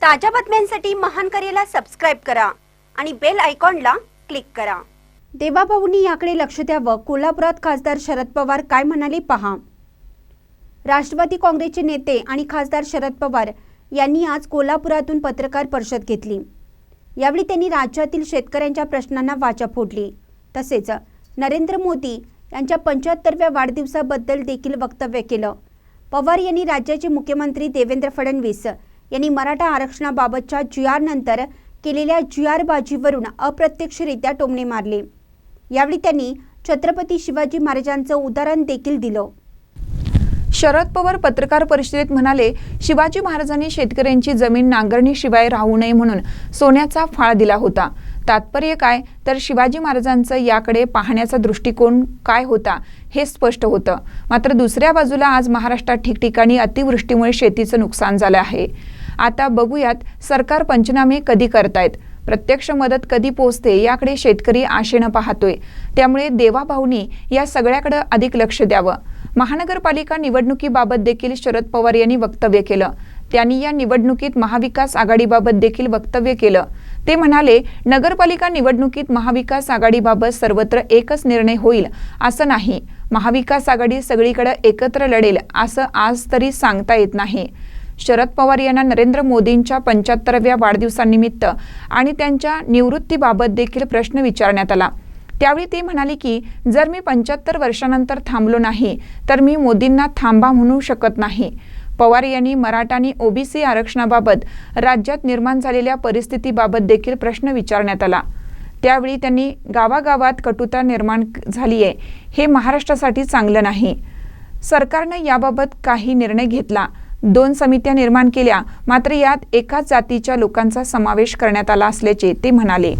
ताज्या बातम्यांसाठी महान करेला सबस्क्राइब करा आणि बेल आयकॉनला क्लिक करा। देवाभाऊंनी याकडे लक्ष द्यावं। कोल्हापुरात खासदार शरद पवार काय म्हणाले पहा। राष्ट्रवादी काँग्रेसचे नेते आणि खासदार शरद पवार यांनी आज कोल्हापुरातून पत्रकार परिषद घेतली। यावेळी त्यांनी राज्यातील शेतकऱ्यांच्या प्रश्नांना वाचा फोडली। तसेच नरेंद्र मोदी यांच्या 75व्या वाढदिवसाबद्दल देखील वक्तव्य केलं। पवार यांनी राज्याचे मुख्यमंत्री देवेंद्र फडणवीस यांनी मराठा आरक्षणाबाबतच्या जी.आर. नंतर केलेल्या जी.आर.बाजीवरून अप्रत्यक्षरित्या टोमणे मारले। यावेळी त्यांनी छत्रपती शिवाजी महाराजांचं उदाहरण देखील दिलं। शरद पवार पत्रकार परिषदेत म्हणाले, शिवाजी महाराजांनी शेतकऱ्यांची जमीन नांगरणीशिवाय राहू नये म्हणून सोन्याचा फाळ दिला होता। तात्पर्य काय तर शिवाजी महाराजांचं याकडे पाहण्याचा दृष्टिकोन काय होता हे स्पष्ट होतं। मात्र दुसऱ्या बाजूला आज महाराष्ट्रात ठिकठिकाणी अतिवृष्टीमुळे शेतीचं नुकसान झालं आहे। आता बघूयात सरकार पंचनामे कधी करतायत, प्रत्यक्ष मदत कधी पोहोचते याकडे शेतकरी आशेनं पाहतोय। त्यामुळे देवाभाऊंनी या सगळ्याकडे अधिक लक्ष द्यावं। महानगरपालिका निवडणुकीबाबत देखील शरद पवार यांनी वक्तव्य केलं। त्यांनी या निवडणुकीत महाविकास आघाडीबाबत देखील वक्तव्य केलं। ते म्हणाले, नगरपालिका निवडणुकीत महाविकास आघाडीबाबत सर्वत्र एकच निर्णय होईल असं नाही। महाविकास आघाडी सगळीकडे एकत्र लढेल असं आज तरी सांगता येत नाही। शरद पवार यांना नरेंद्र मोदींच्या 75व्या वाढदिवसानिमित्त आणि त्यांच्या निवृत्तीबाबत देखील प्रश्न विचारण्यात आला। त्यावेळी ते म्हणाले की जर मी 75 वर्षांनंतर थांबलो नाही तर मी मोदींना थांबा म्हणू शकत नाही। पवार यांनी मराठा आणि ओबीसी आरक्षणाबाबत राज्यात निर्माण झालेल्या परिस्थितीबाबत देखील प्रश्न विचारण्यात आला। त्यावेळी त्यांनी गावागावात कटुता निर्माण झाली आहे, हे महाराष्ट्रासाठी चांगलं नाही। सरकारने याबाबत काही निर्णय घेतला, 2 समित्या निर्माण केल्या, मात्र यात एकाच जातीच्या लोकांचा समावेश करण्यात आला असल्याचे ते म्हणाले।